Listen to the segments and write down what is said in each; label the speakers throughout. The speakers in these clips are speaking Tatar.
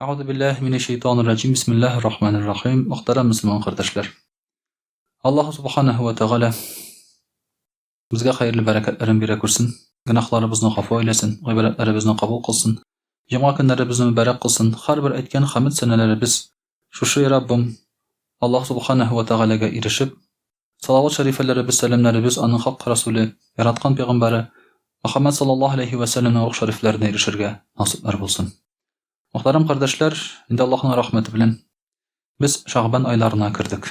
Speaker 1: Euzu billahi mineşşeytanirracim. Bismillahirrahmanirrahim. Muhterem Müslüman kardeşler. Allah subhanahu ve teala bizga hayırlı bereketlerin bire kursun. Günahlarımızı gafur eylesin. Ibadetlerimizni kabul kılsın. Cuma günlerimizni mübarek kılsın. Her bir etken hamd seneleri biz şu Rabbim Allah subhanahu ve teala'ga erişip salavat şerifeleri biz selamları biz onun hak Resulü yaratkan peygamberi Muhammed sallallahu aleyhi ve sellem'in ruh şeriflerine erişirge nasipler bulsun. Muhterem kardeşler, indi Allah'ın rahmeti bilen biz Şaban aylarına kirdik.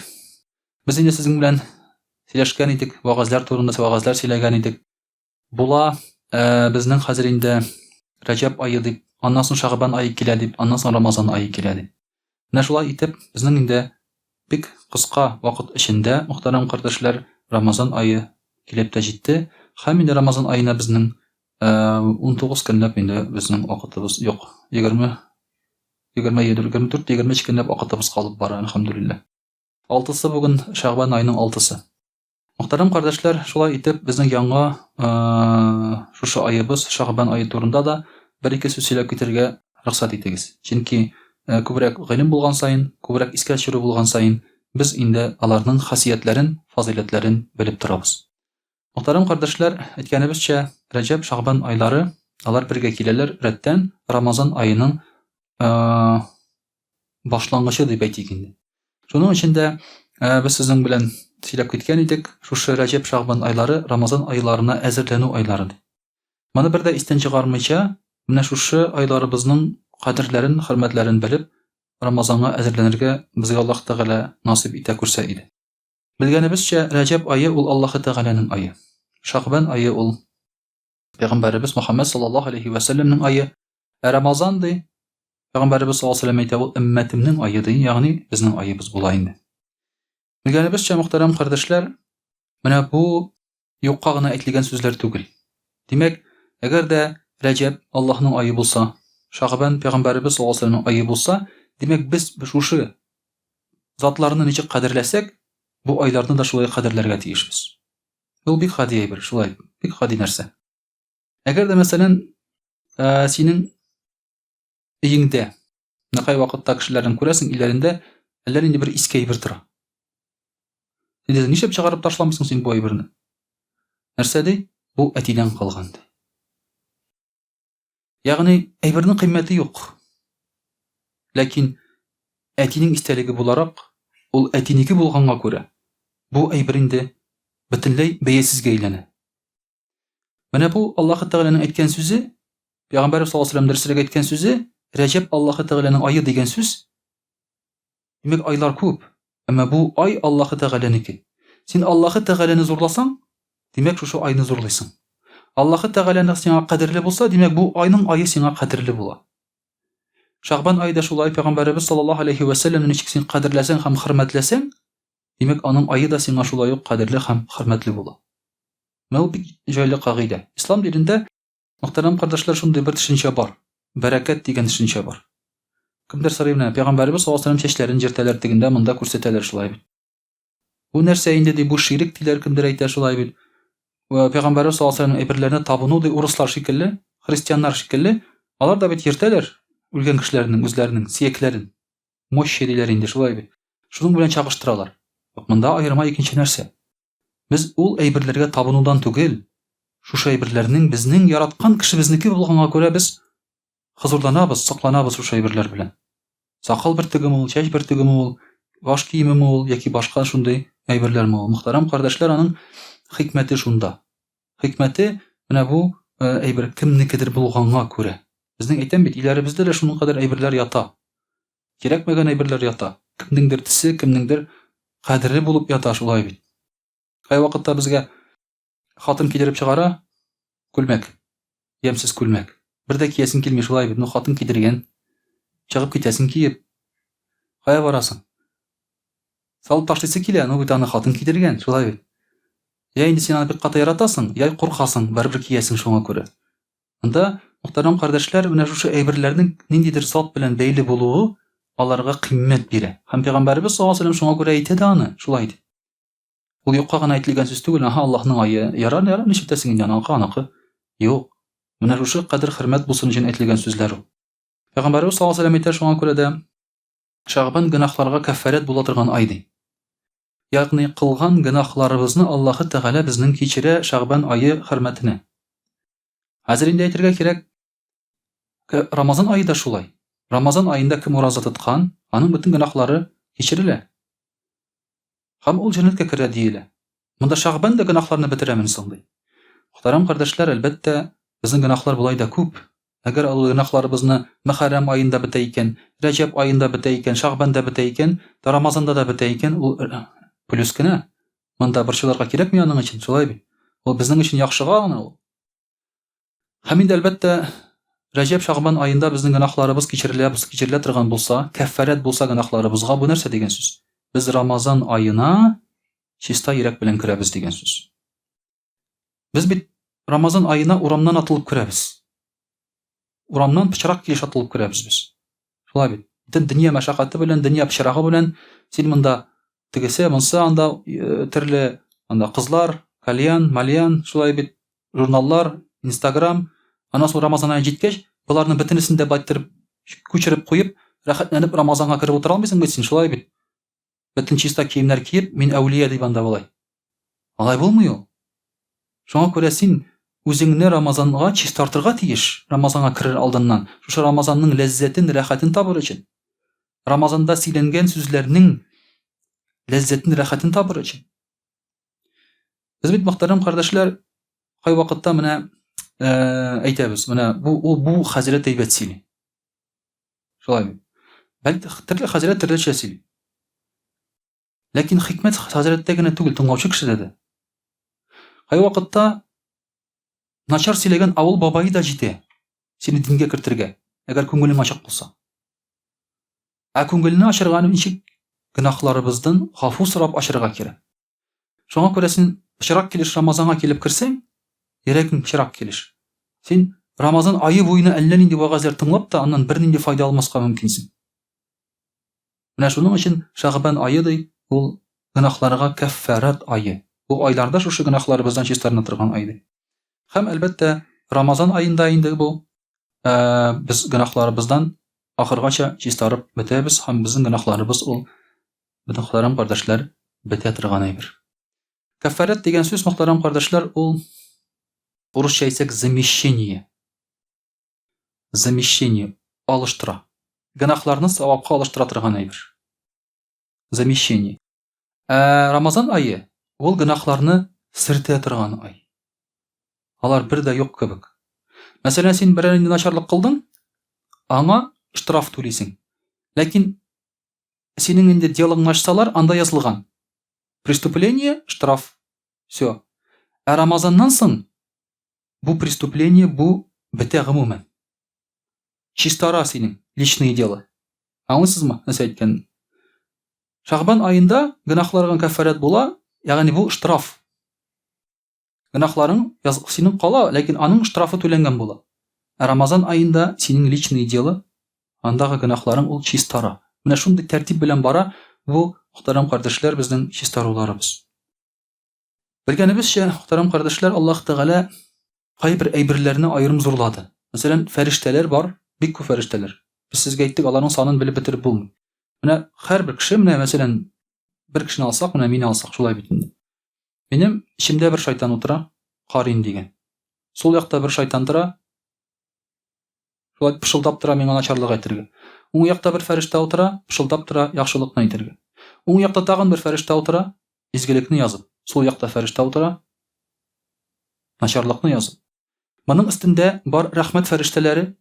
Speaker 1: Biz indi sizin bilen сөйләшкән идек, вагазлар турында вагазлар сөйләгән идек. Була безнең хәзер инде Рәҗәб айы дип, аннан соң Шагбан айы килә дип, аннан соң Рамазан айы килә дип. Менә шулай итеп, безнең инде бик кыска вакыт эчендә, мөхтәрәм кардәшләр, Рамазан айы килеп тә җитте. Һәм инде Рамазан аена безнең 19 көнләп инде безнең вакытыбыз юк. 24 көнләп вакытыбыз калып бара, әлхәмдүлилләх. 6-сы бүген Шагбан айының 6-сы. Muhterem kardeşler, şulay itip bizning yangi şu ayыбыз Şaban ayı турында да bir-iki söz сөйләп китәргә рөхсәт итегез. Чөнки күбрәк гыйлем булган сайын, күбрәк искә төшерү булган сайын без инде аларның хасиятләрен, фазилатларын белеп торабыз. Muhterem kardeşler, әйткәнебезчә, Рәҗәб, Шагбан айлары алар бергә киләләр рәттән Рамазан айының башлангычы дип әйтик инде. Шуның өчен дә biz sizin bilen сөйләп киткән идек, шушы Рәҗәб, Шагбан айлары Рамазан айларына әзерләнү айлары. Моны бер дә истән чыгармыйча, менә шушы айларыбызның кадерләрен, хөрмәтләрен белеп, Рамазанга әзерләнергә безгә Аллаһ Тәгалә насип итә күрсә иде. Белгәнебезчә, Рәҗәб айы ул Аллаһ Тәгаләнең айы. Шагбан айы ул Пәйгамбәрбез Мөхәммәд саллаллаһу алейхи ва сәлләмнең айы. Рамазан ди, Пәйгамбәрбез саллаллаһу алейхи ва сәлләм әйтә, ул өммәтемнең айы ди, ягъни безнең айыбыз була инде. Bilgənibizcə, muhterem kardeşler, менә бу юкка гына әйтелгән сүзләр түгел. Димәк, әгәр дә Рәҗәб Аллаһның айы булса, Шагбан Пәйгамбәрбез саллаллаһу алейхи ва сәлләмнең айы булса, димәк без шушы затларны ничек кадерләсәк, бу айларны да шулай кадерләргә тиешбез. Ул бик гади әйбер, шулай, бик гади нәрсә. Әгәр дә мәсәлән, синең өеңдә, нәкай вакытта кешеләрне күрәсең, илләрендә әллә инде бер иске әйбер тора. Ничек чыгарып ташламыйсың син бу әйберне? Нәрсә ди? Бу әтидән калган ди. Ягъни әйбернең кыйммәте юк. Ләкин әтинең истәлеге буларак, ул әтинеке булганга күрә, бу әйбер инде бөтенләй бәясезгә әйләнә. Менә бу Аллаһ Тәгаләнең әйткән сүзе, Пәйгамбәр саллаллаһу алейхи ва сәлләм дәрсләргә әйткән сүзе, Рәҗәб Аллаһ Тәгаләнең айы дигән сүз. Димәк, айлар күп. Әмма бу ай Аллаһ Тәгаләнеке. Син Аллаһ Тәгаләне зурласаң, димәк шушы айны зурлыйсың. Аллаһ Тәгаләне сиңа кадерле булса, димәк бу айның айы сиңа кадерле була. Шагбан айда шулай Пәйгамбәрбез саллаллаһу алейхи ва сәлләмне ничек син кадерләсәң һәм хөрмәтләсәң, димәк аның айы да сиңа шулай ук кадерле һәм хөрмәтле була. Менә бик җайлы кагыйдә. Ислам динендә, мөхтәрәм кардәшләр, шундый бер төшенчә бар. Бәрәкәт дигән төшенчә бар. Кемдер сорый менә, Пәйгамбәрбез саллаллаһу алейхи ва сәлләм чәчләрен җиртәләр тегендә, монда күрсәтәләр шулай бит. Бу нәрсә инде ди, бу ширк диләр, кемдер әйтә шулай бит. Ва Пәйгамбәрбез саллаллаһу алейхи ва сәлләмнең әйберләренә табыну ди, урыслар шикелле, христианнар шикелле, алар да бит ертәләр үлгән кешеләрнең үзләренең сөякләрен. Мощь диләр инде шулай бит. Шуның белән чагыштыралар. Монда аерма икенче нәрсә. Без ул әйберләргә табынудан түгел, шушы әйберләрнең безнең яраткан кешебезнеке булганга күрә без хозурланабыз, сакланабыз шушы әйберләр белән. Сакал бөртегеме ул, чәч бөртегеме ул, баш киемеме ул, яки башка шундый әйберләрме ул. Мөхтәрәм кардәшләр, аның хикмәте шунда. Хикмәте менә бу әйбер кемнекедер булганга күрә. Безнең әйтәм бит, иләребездә дә шуның кадәр әйберләр ята. Кирәкмәгән әйберләр ята. Кемнеңдер төсе, кемнеңдер кадерле булып ята шулай бит. Кай вакытта безгә хатын кидереп чыгара, күлмәк, ямсыз күлмәк. Бер дә киясең килми шулай бит. Ну хатын кидергән, чыгып китәсең киеп. Кая барасың? Салып ташлыйсы килә, ну бит аны хатын кидергән шулай бит. Я инде син аны бик каты яратасың, я куркасың, барыбер киясең шуңа күрә. Анда, мөхтәрәм кардәшләр, менә шушы әйберләрнең ниндидер зат белән бәйле булуы аларга кыйммәт бирә. Һәм Пәйгамбәрбез саллаллаһу алейхи ва сәлләм шуңа күрә әйтә дә аны, шулай ди. Ул юкка гына әйтелгән сүз түгел, Аллаһның айы, ярар, ничек тәсең инде аныкы. Юк. Менә шушы кадер хөрмәт булсын өчен әйтелгән сүзләр ул. Пәйгамбәрбез саллаллаһу алейһи ва сәлләм әйтә, шуңа күрә дә Шәгъбан гөнаһларга каффарат була торган ай ди. Ягъни кылган гөнаһларыбызны Аллаһы Тәгалә безнең кичерә Шәгъбан айы хөрмәтенә. Хәзер инде әйтергә кирәк, Рамазан айы да шулай. Рамазан айында кем ураза тоткан, аның бөтен гөнаһлары кичерелә. Һәм ул җәннәткә керә диелә. Монда Шәгъбан да гөнаһларны бетерәме соң ди. Мөхтәрәм кардәшләр, әлбәттә, безнең гөнаһлар булай да күп. Әгәр ул гөнаһларыбызны Мөхәррәм айында бетә икән, Рәҗәб айында бетә икән, Шәгъбанда бетә икән, Рамазанда да бетә икән, ул плюс кенә. Монда борчылырга кирәкми аның өчен, шулай бит. Ул безнең өчен яхшыга гына ул. Һәм инде әлбәттә Рәҗәб, Шәгъбан айында безнең гөнаһларыбыз кичерелә торган булса, каффарат булса гөнаһларыбызга, бу нәрсә дигән сүз? Без Рамазан айына чиста йөрәк белән керәбез дигән сүз. Без бит Рамазан айына урамнан атылып керәбез. Урамнан пычрак килеш атылып керәбез без. Шулай бит. Бөтен дөнья мәшәкате белән, дөнья пычрагы белән син монда тегесе, монсы анда төрле анда кызлар, кальян, мальян, шулай бит журналлар, Instagram, ана соң Рамазан ае җиткәч, буларның бөтенесен дә байтырып, күчереп куеп, рәхәтләнеп Рамазанга кереп утыра алмыйсың бит син, шулай бит. Бөтен чиста киемнәр киеп, мин әүлия дип анда булай. Алай булмый ул. Шуңа күрә син үзеңне Рамазанга чистартырга тиеш, Рамазанга керер алдыннан. Шушы Рамазанның ләззәтен, рәхәтен табыр өчен. Рамазанда сөйләнгән сүзләрнең ләззәтен, рәхәтен табыр өчен. Без бит, мөхтәрәм кардәшләр, кай вакытта менә әйтәбез, менә бу хәзрәт әйбәт сөйли. Шулай бит. Бәлки төрле хәзрәт төрлечә сөйли. Ләкин хикмәт хәзрәттә генә түгел, тыңлаучы кешедә дә. Кай вакытта начар сөйләгән авыл бабайы да җитә. Сине дингә кертергә, әгәр күңелең ачык булса. Күңелне ачырга ничек? Гөнаһларыбыздан гафу сорап ачырга кирәк. Шуңа күрә син пычрак килеш Рамазанга килеп керсәң, йөрәгең пычрак килеш. Син Рамазан айы буена әллә нинди вагазлар тыңлап та, аннан бернинди файда алмаска мөмкинсең. Менә шуның өчен Шәгъбан айы ди, ул гөнаһларга каффарат айы. Бу айларда шушы гөнаһларыбыздан чистарына торган ай ди. Һәм әлбәттә Рамазан айында инде бу без гөнаһларыбыздан ахыргача чистарып бетәбез һәм безнең гөнаһларыбыз ул мөхтәрәм кардәшләр бетә торган әйбер. Каффарат дигән сүз, мөхтәрәм кардәшләр, ул урысча әйтсәк замещение. Замещение алыштыра. Гөнаһларны савапка алыштыра торган әйбер. Замещение. Рамазан айы ул гөнаһларны сертә торган ай. Алар бер дә юк кебек. Мәсәлән, син берәр начарлык кылдың, аңа штраф түлисең. Ләкин синең инде делоңны ачсалар, анда язылган. Преступление, штраф. Всё. Рамазаннан соң бу преступление, бу бетә гомумән. Чистара синең личное дело. Аңлыйсызмы? Нәрсә әйткән? Шәгъбан айында гөнаһларга каффарат була, ягъни бу штраф. Гөнаһларың синең кала, ләкин аның штрафы түләнгән була. Рамазан айында синең личное дело, андагы гөнаһларың ул чистара. Менә шундый тәртип белән бара бу, мөхтәрәм кардәшләр, безнең чистаруларыбыз. Белгәнебезчә, мөхтәрәм кардәшләр, Аллаһ Тәгалә кайбер әйберләрне аерым зурлады. Мәсәлән, фәрештәләр бар, бик күп фәрештәләр. Без сезгә әйттек, аларның санын белеп бетереп булмый. Менә һәрбер кеше, менә мәсәлән, бер кешене алсак, менә мине алсак, шулай бит инде. Минем ичимдә бер шайтан утыра, Карин дигән. Сул якта бер шайтан тора, шулай пышылдап тора миңа начарлык әйтергә. Уң якта бер фәрештә утыра, пышылдап тора яхшылыкны әйтергә. Уң якта тагын бер фәрештә утыра, изгелекне язып. Сул якта фәрештә утыра, начарлыкны язып. Моның өстендә бар рәхмәт фәрештәләре,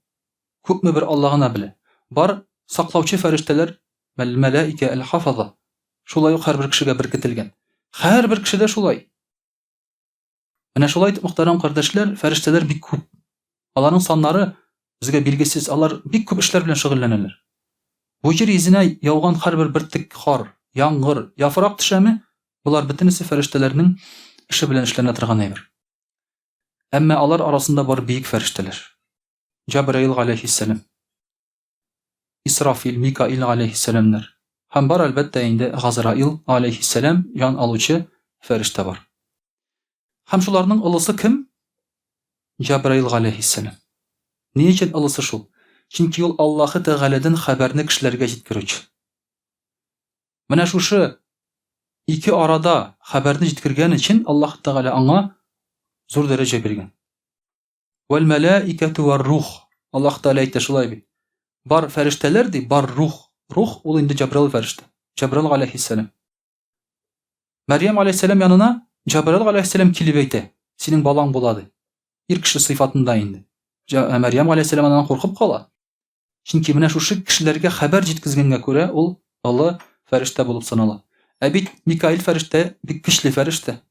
Speaker 1: күпме бер Алла гына белә. Бар саклаучы фәрештәләр, мәлаика әл-хафаза. Шулай ук һәрбер кешегә беркетелгән. Һәрбер кешедә шулай. Менә шулай итеп, мөхтәрәм кардәшләр, фәрештәләр бик күп. Аларның саннары безгә билгесез. Алар бик күп эшләр белән шөгыльләнәләр. Бу җир йөзенә яуган һәрбер бөртек кар, яңгыр, яфрак төшәме, булар бөтенесе фәрештәләрнең эше белән эшләнә торган әйбер. Әмма алар арасында бар биек фәрештәләр. Җабраил галәйһиссәлам, Исрафил, Микаил галәйһиссәламнар. Һәм бар әлбәттә инде Газраил галәйһиссәлам, ян алучы фәрештә бар. Һәм шуларның улысы кем? Җабраил галәйһиссәлам. Ни өчен улысы шул? Чөнки ул Аллаһы Тәгаләдән хәбәрне кешеләргә җиткерүче. Менә шушы ике арада хәбәрне җиткергән өчен Аллаһ Тәгалә аңа зур дәрәҗә биргән. Вәл мәлаикату вар рух. Аллаһ Тәгалә әйтә шулай бит. Бар фәрештәләр ди, бар рух. Рух ул инде Җабраил фәрештә. Җабраил галәйһиссәлам. Мәрьям галәйһиссәлам янына Җабраил галәйһиссәлам килеп әйтә: "Синең балаң була" ди. Ир кеше сыйфатында инде. Мәрьям галәйһиссәлам аннан куркып кала. Чөнки менә шушы кешеләргә хәбәр җиткезгәнгә күрә ул олы фәрештә булып санала. Ә бит Микаил фәрештә бик көчле фәрештә.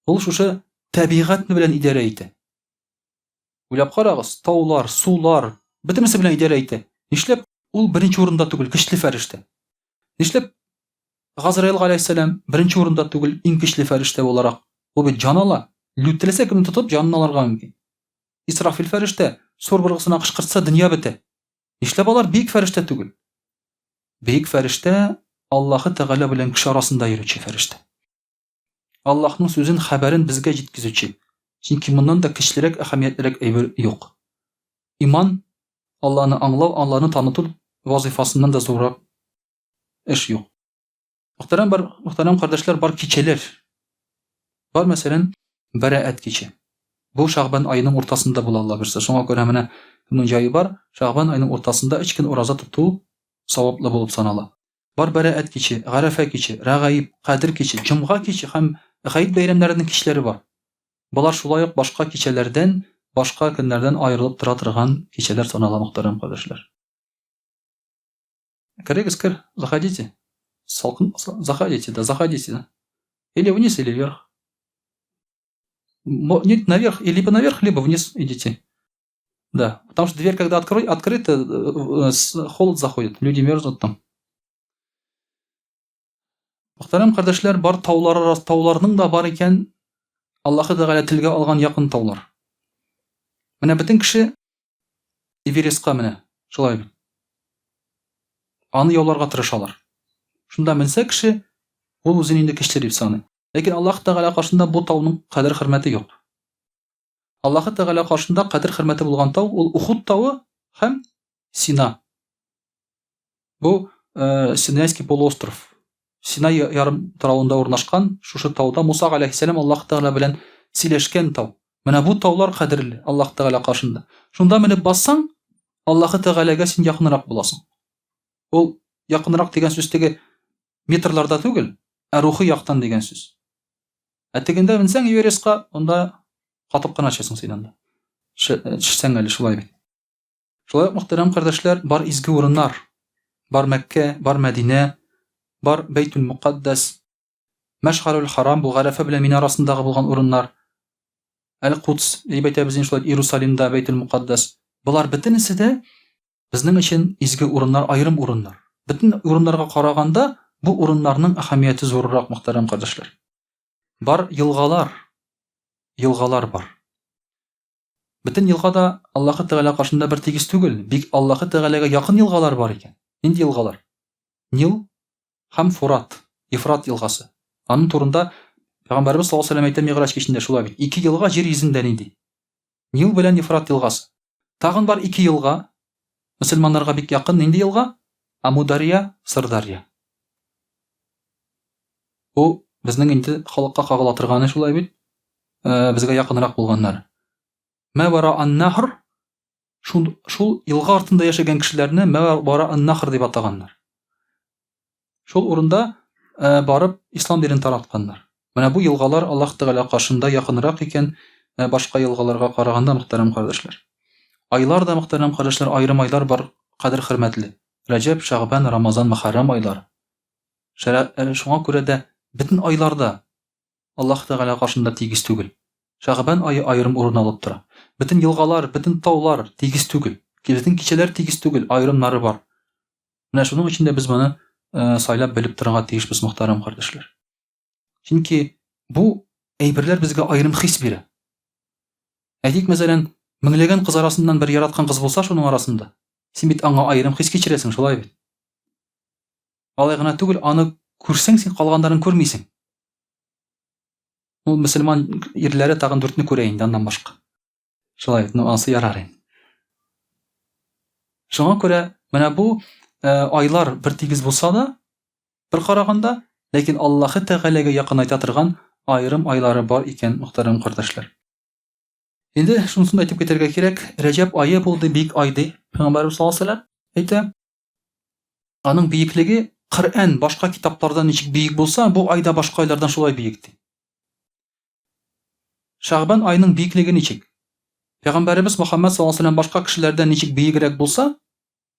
Speaker 1: Ул шушы табигать белән идарә итә. Уйлап карагыз, таулар, сулар, бөтенесе белән идарә итә. Нишләп ул беренче урында түгел, көчле фәрештә? Нишләп Газраил галәйһиссәлам беренче урында түгел, иң көчле фәрештә буларак? Ул бит җан ала. Лүтеләсә кемне тотып җанын алырга мөмкин. Исрафил фәрештә сур быргысына кычкыртса дөнья бетә. Нишләп алар бик фәрештә түгел? Бик фәрештә Аллаһы Тәгалә белән кеше арасында йөрүче фәрештә. Аллаһның сүзен, хәбәрен безгә җиткезүче. Чөнки моннан да көчлерәк, әһәмиятлерәк әйбер юк. Иман, Аллаһны аңлау, Аллаһны таныту вазифасыннан да зуррак эш юк. Мөхтәрәм кардәшләр, бар кичәләр. Бар мәсәлән, Бәраәт кичә. Бу Шәгъбан аеның уртасында була Алла берсе. Шуңа күрә менә кемнең җае бар, Шәгъбан аеның уртасында 3 көн ураза тоту саваплы булып санала. Бар Бәраәт кичә, Гарәфә кичә, Рәгаиб, Кадр кичә, Җомга кичә һәм Гайд бәйрәмнәренең кичләре бар. Булар шулай ук башка кичәләрдән, башка көннәрдән аерылып тора торган кичәләр санала, мөхтәрәм кардәшләр. Кирегез, заходите. Салкын, заходите, да, заходите, да. Или вниз, или вверх. Нет, наверх, либо наверх, либо вниз идите. Да, потому что дверь, когда открыта, холод заходит, люди мерзнут там. Мөхтәрәм кардәшләр, бар тауларның да бар икән Аллаһы Тәгалә телгә алган якын таулар. Менә бөтен кеше Эверестка менә, шулай бит. Аны яуларга тырышалар. Шунда менсә кеше, ул үзен инде көчле дип саный. Ләкин Аллаһ Тәгалә каршында бу тауның кадер хөрмәте юк. Аллаһ Тәгалә каршында кадер хөрмәте булган тау ул Ухуд тауы һәм Сина. Бу Синайский полуостров. Синай ярым тарауында урнашкан шушы тауда Муса галәйһиссәлам Аллаһ Тәгалә белән сөйләшкән тау. Менә бу таулар кадерле Аллаһ Тәгалә каршында. Шунда менеп бассаң, Аллаһ Тәгаләгә син якынрак буласың. Ул якынрак дигән сүз теге метрларда түгел, ә рухи яктан дигән сүз. Ә тегендә менсәң Эверестка, онда катып кына төшәсең син анда. Төшсәң әле шулай бит. Шулай ук, мөхтәрәм кардәшләр, бар изге урыннар. Бар Мәккә, бар Мәдинә, бар Бәйтул Муқаддас, Мәшгарул Харам, бу Гарәфә белән Мина арасындагы булган урыннар. Әл-Кудс, әйтәбез инде шулай, Иерусалимда Бәйтул Муқаддас. Булар бөтенесе дә безнең өчен изге урыннар, аерым урыннар. Бөтен урыннарга караганда бу урыннарның әһәмияте зуррак, мөхтәрәм кардәшләр. Бар елгалар бар. Бөтен елгада Аллаһы Тәгалә каршында бер тигез түгел, бик Аллаһы Тәгаләгә якын елгалар бар икән. Нинди елгалар? Нил һәм Фурат, Ефрат елгасы. Аның турында Пәйгамбәрбез саллаллаһу алейһи ва сәлләм әйтә Мигъраҗ кичендә шулай бит. 2 елга җир йөзендә нинди? Нил белән Ефрат елгасы. Тагын бар 2 елга мөселманнарга бик якын, нинди елга? Амудария, Сырдария. Бу безнең инде халыкка кагыла торганы шулай бит. Безгә якынрак булганнар. Мәвара ан-Нахр, шул елга артында яшәгән кешеләрне Мәвара ан-Нахр дип атаганнар. Шул урында барып ислам динен таратканнар. Менә бу елгалар Аллаһ Тәгалә каршында якынрак икән башка елгаларга караганда, мөхтәрәм кардәшләр. Айлар да, мөхтәрәм кардәшләр, аерым айлар бар, кадер хөрмәтле. Раҗаб, Шәгъбан, Рамазан, Мөхәррәм айлары. Шуңа күрә дә бөтен айларда Аллаһ Тәгалә каршында тигез түгел. Шәгъбан айы аерым урын алып тора. Бөтен елгалар, бөтен таулар тигез түгел. Бөтен кичәләр тигез түгел, аерымнары бар. Менә шуның өчен дә без моны сайлап белеп торырга тиешбез, мөхтәрәм кардәшләр. Чөнки бу әйберләр безгә аерым хис бирә. Әйтик, мәсәлән, меңләгән кыз арасыннан бер яраткан кыз булса, шуның арасында син бит аңа аерым хис кичерәсең, шулай бит. Алай гына түгел, аны күрсәң син калгандарын күрмисең. Ул мөселман ирләре тагын 4-не күрә инде, аннан башка. Шулай бит, анысы ярар инде. Шуңа күрә менә бу айлар бер тигез булса да, бер караганда, ләкин Аллаһы Тәгаләгә якынайта торган айрым айлары бар икән, мөхтәрәм кардәшләр. Инде шунысын да әйтеп китәргә кирәк, Рәҗәб айы булды бик ай ди. Пәйгамбәрбез саллаллаһу алейһи ва сәллям әйтә, аның биеклеге Коръән башка китаплардан ничек биек булса, бу айда башка айлардан шулай биек ди. Шәгъбан айының биеклеге ничек? Пәйгамбәрбез Мөхәммәд саллаллаһу алейһи ва сәллям башка кешеләрдән ничек биегрәк булса,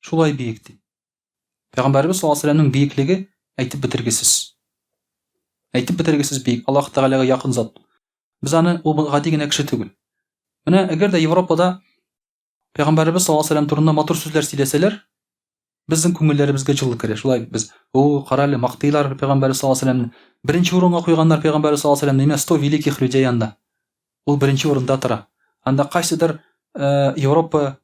Speaker 1: шулай биек ди. Пәйгамбәрбез саллаллаһу алейһи ва сәллямның биеклеге әйтеп бетергесез. Әйтеп бетергесез биек. Аллаһ Тәгаләгә якын зат. Без аны ул гади генә кеше түгел. Менә әгәр дә Европада Пәйгамбәрбез саллаллаһу алейһи ва сәллям турында матур сүзләр сөйләсәләр, безнең күңелләребезгә җылы керә. Шулай без, кара әле мактыйлар Пәйгамбәрбез саллаллаһу алейһи ва сәллямны. Беренче урынга куйганнар Пәйгамбәрбез саллаллаһу алейһи ва сәллямны, 100 великих людей анда. Ул беренче урында тора. Анда кайсыдыр Европа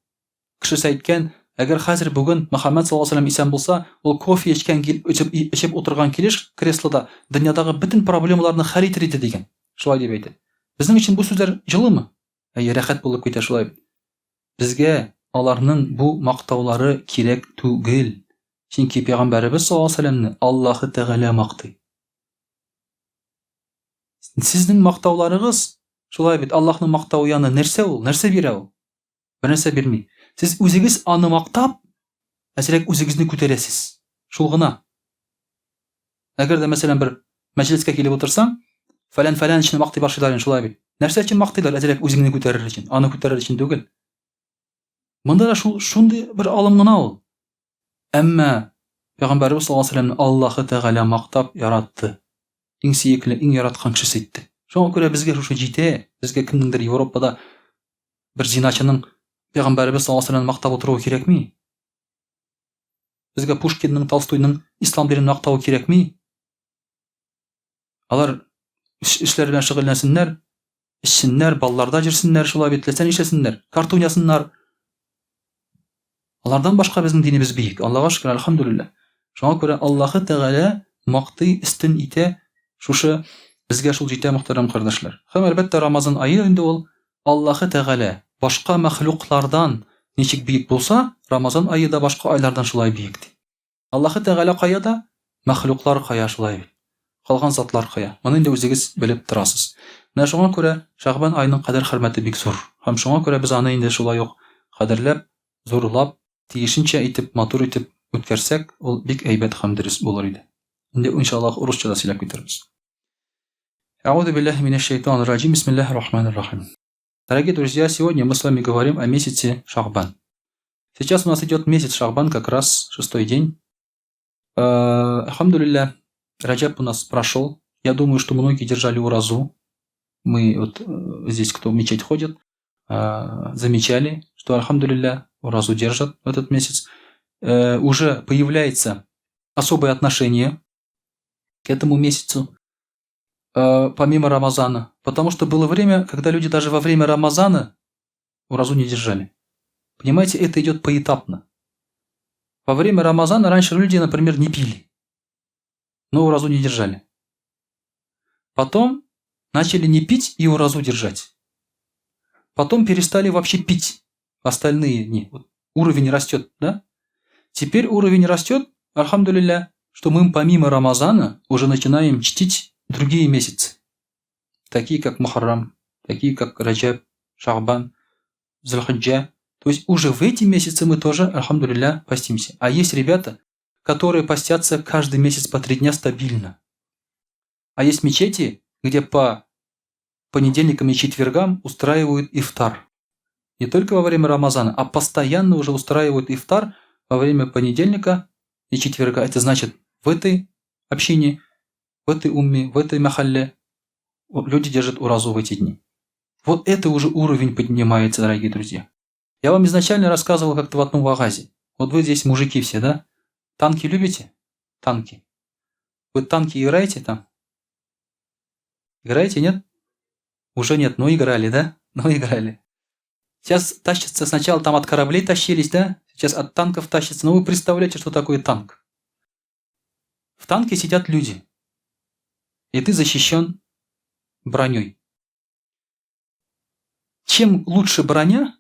Speaker 1: кешесе әйткән, әгәр хәзер бүген Мөхәммәд саллаллаһу алейһи ва сәллям исән булса, ул кофе эчеп утырган килеш креслода дөньядагы бөтен проблемаларны хәл итер иде дигән. Шулай дип әйтә. Безнең өчен бу сүзләр җылымы? Рәхәт булып китә шулай. Безгә аларның бу мактаулары кирәк түгел. Чөнки Пәйгамбәрбез саллаллаһу алейһи ва сәллямны Аллаһы Тәгалә мактый. Сезнең мактауларыгыз шулай бит. Аллаһның мактауы яны нәрсә ул? Нәрсә бирә ул? Бер нәрсә бирми. Сез үзегез аны мактап, әзрәк үзегезне күтәрәсез. Шул гына. Әгәр дә мәсәлән бер мәҗлескә килеп утырсаң, фәлән өчен мактый башлыйлар, шулай бит. Нәрсә өчен мактыйлар? Әзрәк үзеңне күтәрер өчен, аны күтәрер өчен түгел. Монда да шундый бер алым гына ул. Әмма Пәйгамбәрбез саллаллаһу алейһи ва сәллямны Аллаһы Тәгалә мактап яратты. Иң сөекле, иң яраткан кешесе итте. Шуңа күрә безгә шушы җитә. Безгә кемнеңдер Европада бер зиначының Пәйгамбәрбез саллаллаһу алейһи ва сәллямны мактап утыруы кирәкми? Безгә Пушкинның, Толстойның ислам динен мактауы кирәкми? Алар эшләр белән шөгыльләнсеннәр, эчсеннәр, балларда җирсеннәр, шулай бит, ләсән ишәсеннәр, картун ясыннар. Алардан башка безнең динебез биек. Аллаһка шөкер, әлхәмдүлиллаһ. Шуңа күрә Аллаһы Тәгалә мактый, истин итә. Шушы безгә шул җитә, мөхтәрәм кардәшләр. Һәм әлбәттә Рамазан айы инде ул Аллаһы Тәгалә башка мәхлуклардан ничек биек булса, Рамазан айы да башка айлардан шулай биек ди. Аллаһы Тәгалә каяда? Мәхлуклар кая шулай. Калган затлар кая. Моны инде үзегез белеп торасыз. Менә шуңа күрә Шәгъбан айының кадер хөрмәте бик зур. Һәм шуңа күрә без аны инде шулай ук кадерләп, зурлап, тиешенчә итеп, матур итеп үткәрсәк, ул бик әйбәт һәм дөрес булыр иде. Инде иншаллаһ урысча да сөйләп китербез. Аузу биллахи минаш шайтанир раджим. Бисмиллахир рахманир рахим. Дорогие друзья, сегодня мы с вами говорим о месяце Шаъбан. Сейчас у нас идет месяц Шаъбан, как раз 6-й день. Алхамдулилля, Раджаб у нас прошел. Я думаю, что многие держали уразу. Мы вот здесь, кто в мечеть ходит, замечали, что, алхамдулилля, уразу держат в этот месяц. Уже появляется особое отношение к этому месяцу, помимо Рамазана. Потому что было время, когда люди даже во время Рамазана уразу не держали. Понимаете, это идет поэтапно. Во время Рамазана раньше люди, например, не пили, но уразу не держали. Потом начали не пить и уразу держать. Потом перестали вообще пить остальные дни. Вот уровень растет, да? Теперь уровень растет, алхамдулилля, что мы помимо Рамазана уже начинаем чтить другие месяцы. Такие как Мухаррам, такие как Раджаб, Шаъбан, Зулхиджа. То есть уже в эти месяцы мы тоже, алхамдулилля, постимся. А есть ребята, которые постятся каждый месяц по 3 дня стабильно. А есть мечети, где по понедельникам и четвергам устраивают ифтар. Не только во время Рамазана, а постоянно уже устраивают ифтар во время понедельника и четверга. Это значит, в этой общине, в этой умме, в этой махалле люди держат уразу в эти дни. Вот это уже уровень поднимается, дорогие друзья. Я вам изначально рассказывал как-то в одном вагазе. Вот вы здесь мужики все, да? Танки любите? Танки. Вы танки играете там? Играете, нет? Уже нет, но играли, да? Но играли. Сейчас тащится, сначала там от кораблей тащились, да? Сейчас от танков тащится. Но вы представляете, что такое танк? В танке сидят люди. И ты защищен броней. Чем лучше броня,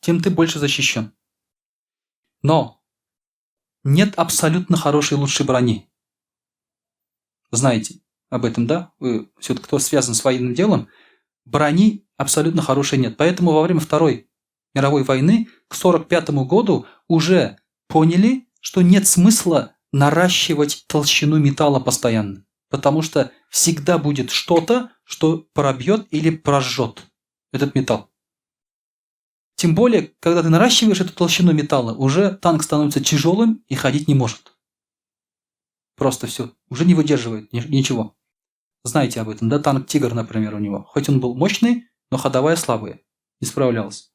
Speaker 1: тем ты больше защищен. Но нет абсолютно хорошей лучшей брони. Знаете об этом, да? Вы, все-таки кто связан с военным делом, брони абсолютно хорошей нет. Поэтому во время Второй мировой войны к 1945 году уже поняли, что нет смысла наращивать толщину металла постоянно. Потому что всегда будет что-то, что пробьет или прожжет этот металл. Тем более, когда ты наращиваешь эту толщину металла, уже танк становится тяжелым и ходить не может. Просто все, уже не выдерживает ничего. Знаете об этом, да? Танк «Тигр», например, у него. Хоть он был мощный, но ходовая слабая. Не справлялась.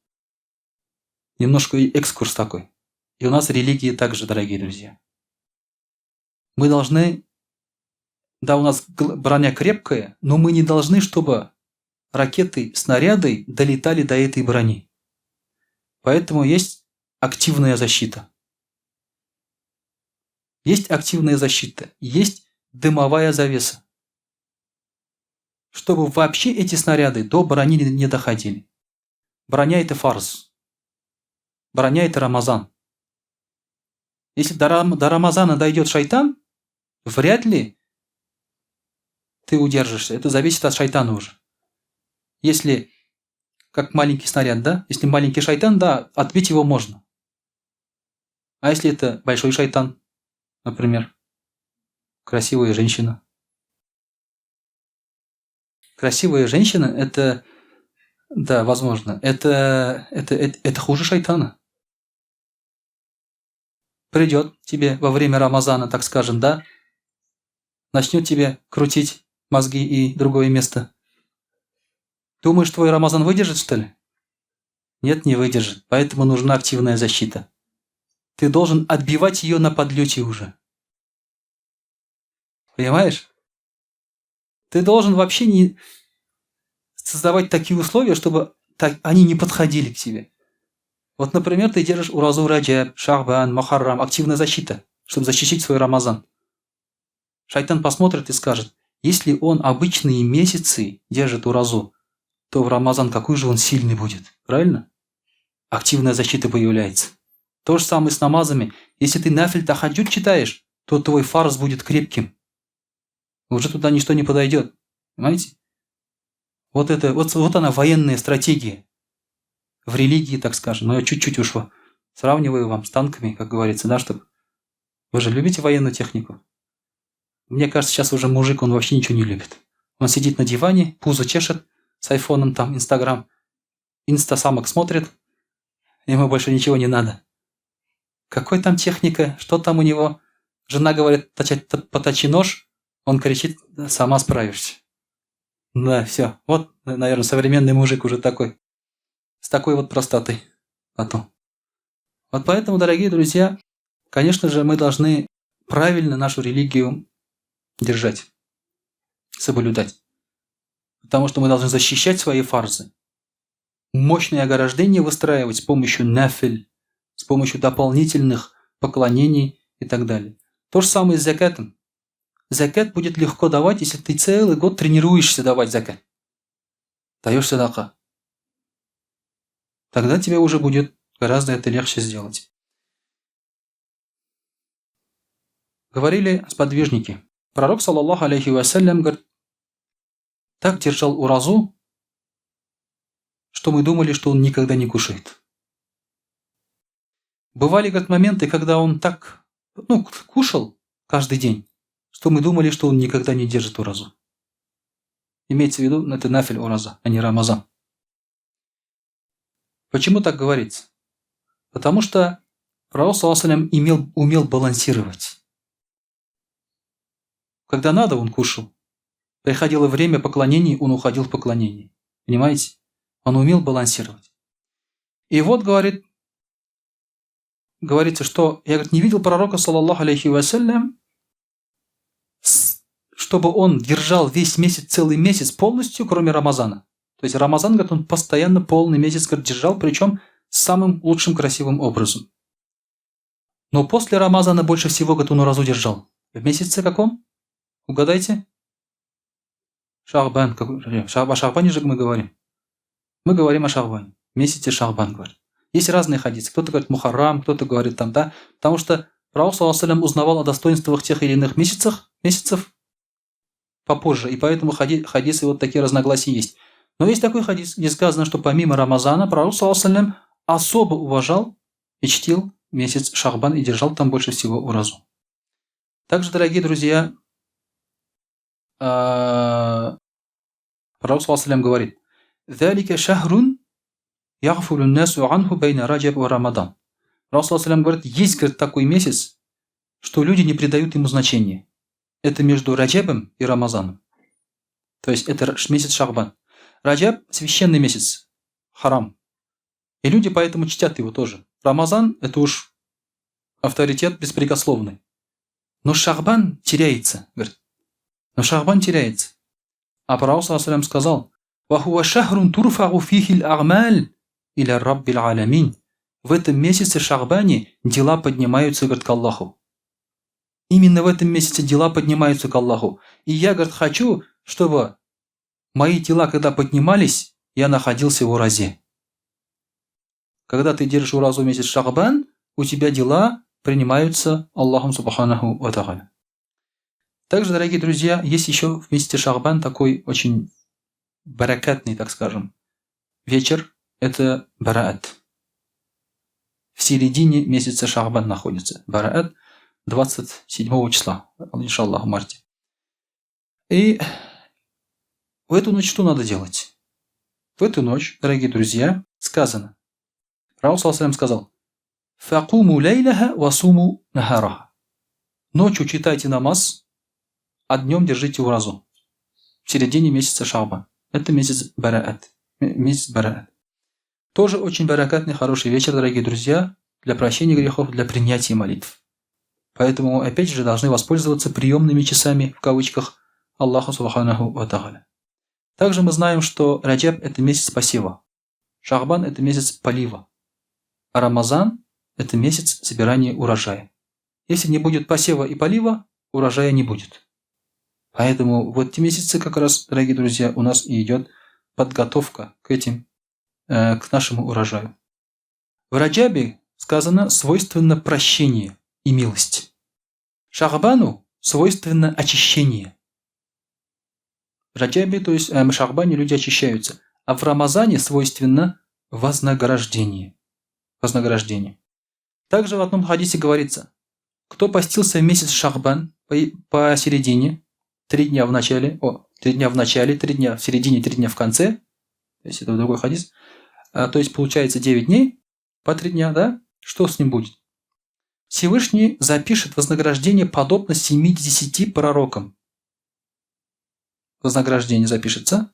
Speaker 1: Немножко экскурс такой. И у нас религии также, дорогие друзья. Мы должны... Да, у нас броня крепкая, но мы не должны, чтобы ракеты, снаряды долетали до этой брони. Поэтому есть активная защита. Есть активная защита. Есть дымовая завеса. Чтобы вообще эти снаряды до брони не доходили. Броня – это фарз. Броня – это рамазан. Если до рамазана дойдет шайтан, вряд ли ты удержишься. Это зависит от шайтана уже. Если, как маленький снаряд, да? Если маленький шайтан, да, отбить его можно. А если это большой шайтан, например, красивая женщина? Красивая женщина – это, да, возможно, это хуже шайтана. Придет тебе во время Рамазана, так скажем, да, начнет тебе крутить мозги и другое место. Думаешь, твой Рамазан выдержит, что ли? Нет, не выдержит. Поэтому нужна активная защита. Ты должен отбивать ее на подлете уже. Понимаешь? Ты должен вообще не создавать такие условия, чтобы они не подходили к тебе. Вот, например, ты держишь уразу Раджаб, Шахбан, Мухаррам, активная защита, чтобы защитить свой Рамазан. Шайтан посмотрит и скажет, если он обычные месяцы держит уразу, то в Рамазан какой же он сильный будет, правильно? Активная защита появляется. То же самое с намазами. Если ты нафиль тахаджуд читаешь, то твой фарз будет крепким. Уже туда ничто не подойдет. Понимаете? Вот она военная стратегия. В религии, так скажем. Но я чуть-чуть уж сравниваю вам с танками, как говорится, да, чтобы... Вы же любите военную технику? Мне кажется, сейчас уже мужик, он вообще ничего не любит. Он сидит на диване, пузо чешет с айфоном, там, Инстаграм, инстасамок смотрит, ему больше ничего не надо. Какой там техника, что там у него? Жена говорит, поточи нож, он кричит, сама справишься. Да, все. Вот, наверное, современный мужик уже такой. С такой вот простотой. Вот поэтому, дорогие друзья, конечно же, мы должны правильно нашу религию держать, соблюдать. Потому что мы должны защищать свои фарзы. Мощные ограждения выстраивать с помощью нафиль, с помощью дополнительных поклонений и так далее. То же самое с закатом. Закат будет легко давать, если ты целый год тренируешься давать закат. Даешь садака. Тогда тебе уже будет гораздо это легче сделать. Говорили сподвижники. Пророк, саллаллаху алейхи вассалям, говорит, так держал уразу, что мы думали, что он никогда не кушает. Бывали, говорит, моменты, когда он так, кушал каждый день, что мы думали, что он никогда не держит уразу. Имеется в виду, это нафиль ураза, а не рамазан. Почему так говорится? Потому что пророк, саллаллаху алейхи умел балансировать. Когда надо, он кушал. Приходило время поклонений, он уходил в поклонение. Понимаете? Он умел балансировать. И вот, говорится, что я, говорит, не видел пророка, саллаллаху алейхи вассалям, чтобы он держал весь месяц, целый месяц полностью, кроме Рамазана. То есть Рамазан, говорит, он постоянно полный месяц, говорит, держал, причем самым лучшим, красивым образом. Но после Рамазана больше всего, говорит, он уразу держал. В месяце каком? Угадайте? Шахбан. О Шахбане же мы говорим. Мы говорим о Шахбане. В месяце Шахбан, говорит. Есть разные хадисы. Кто-то говорит мухаррам, кто-то говорит там, да. Потому что Пророк ﷺ узнавал о достоинствах тех или иных месяцев попозже. И поэтому хадисы вот такие разногласия есть. Но есть такой хадис, где сказано, что помимо Рамазана Пророк ﷺ особо уважал и чтил месяц Шахбан и держал там больше всего уразу. Также, дорогие друзья, Пророк ﷺ говорит: «Залика шахрун яхфулу насу анху байна раджаб ва рамадан». Пророк ﷺ говорит, есть, говорит, такой месяц, что люди не придают ему значения. Это между Раджабом и Рамазаном. То есть это месяц Шахбан. Раджаб – священный месяц, харам. И люди поэтому чтят его тоже. Рамазан – это уж авторитет беспрекословный. Но Шахбан теряется, говорит. Но Шахбан теряется. А Пророк ﷺ сказал: «Вахуа шахрун турфагу фихил агмаль иля раббил аламин». В этом месяце Шахбане дела поднимаются, говорит, к Аллаху. Именно в этом месяце дела поднимаются к Аллаху. И я, говорит, хочу, чтобы мои дела, когда поднимались, я находился в уразе. Когда ты держишь уразу месяц Шахбан, у тебя дела принимаются Аллахом Субханаху ва Тааля. Также, дорогие друзья, есть еще в месяце Шахбан такой очень баракатный, так скажем, вечер. Это бараат. В середине месяца Шахбан находится. Бараат 27 числа, иншаллах, в марте. И в эту ночь что надо делать? В эту ночь, дорогие друзья, сказано. Пророк ﷺ сказал: «Факуму лейляха васуму нахараха». Ночью читайте намаз, а днем держите уразу. В середине месяца Шахбан. Это месяц бараат. Месяц бараат. Тоже очень баракатный, хороший вечер, дорогие друзья, для прощения грехов, для принятия молитв. Поэтому, опять же, должны воспользоваться приемными часами, в кавычках, Аллаху Субханаху ва Тааля. Также мы знаем, что Раджаб – это месяц посева. Шахбан – это месяц полива. А Рамазан – это месяц собирания урожая. Если не будет посева и полива, урожая не будет. Поэтому в эти месяцы как раз, дорогие друзья, у нас и идет подготовка к нашему урожаю. В Раджабе сказано свойственно прощение и милость. Шахбану свойственно очищение. В Раджабе, то есть в Шахбане люди очищаются, а в Рамазане свойственно вознаграждение. Также в одном хадисе говорится: кто постился в месяц Шахбан посередине, 3 дня в начале, 3 дня в середине, 3 дня в конце, то есть это другой хадис, то есть получается 9 дней по 3 дня, да? Что с ним будет? Всевышний запишет вознаграждение подобно 70 пророкам. Вознаграждение запишется,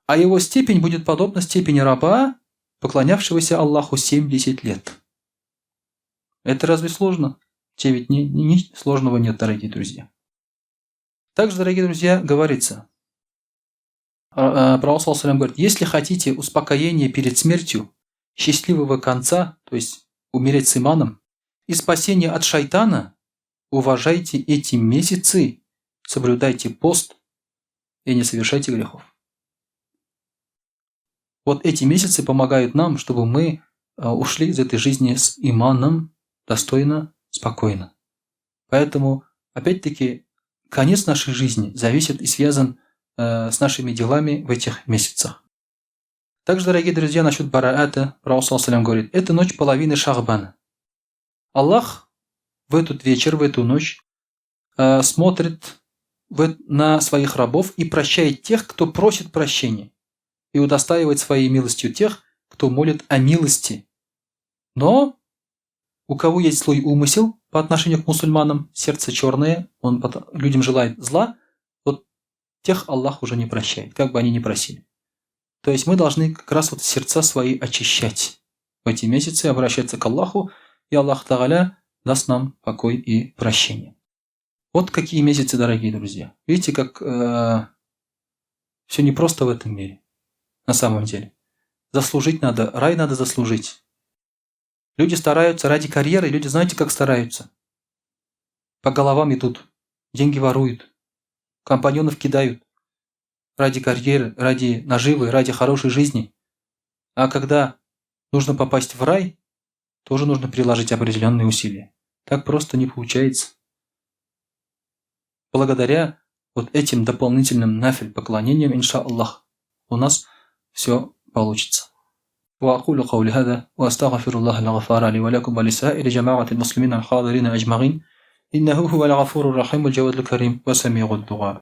Speaker 1: а его степень будет подобна степени раба, поклонявшегося Аллаху 70 лет. Это разве сложно? 9 дней, ничего сложного нет, дорогие друзья. Также, дорогие друзья, говорится, Пророк ﷺ говорит: если хотите успокоения перед смертью, счастливого конца, то есть умереть с иманом, и спасения от шайтана, уважайте эти месяцы, соблюдайте пост и не совершайте грехов. Вот эти месяцы помогают нам, чтобы мы ушли из этой жизни с иманом достойно, спокойно. Поэтому, опять-таки, конец нашей жизни зависит и связан с нашими делами в этих месяцах. Также, дорогие друзья, насчет бараата, Пророк ﷺ говорит: это ночь половины Шахбана. Аллах в этот вечер, в эту ночь смотрит на своих рабов и прощает тех, кто просит прощения, и удостаивает своей милостью тех, кто молит о милости. Но у кого есть злой умысел по отношению к мусульманам, сердце черное, он людям желает зла, вот тех Аллах уже не прощает, как бы они ни просили. То есть мы должны как раз вот сердца свои очищать в эти месяцы, обращаться к Аллаху, и Аллах Тааля даст нам покой и прощение. Вот какие месяцы, дорогие друзья. Видите, как все непросто в этом мире, на самом деле. Заслужить надо, рай надо заслужить. Люди стараются ради карьеры, люди знаете, как стараются? По головам идут, деньги воруют, компаньонов кидают. Ради карьеры, ради наживы, ради хорошей жизни. А когда нужно попасть в рай, тоже нужно приложить определенные усилия. Так просто не получается. Благодаря вот этим дополнительным нафиль поклонениям, иншаллах, у нас все получится. وأقول قولي هذا وأستغفر الله الغفار لي ولكم ولسائر جماعة المسلمين الحاضرين أجمعين إنه هو الغفور الرحيم الجواد الكريم وسميع الدعاء.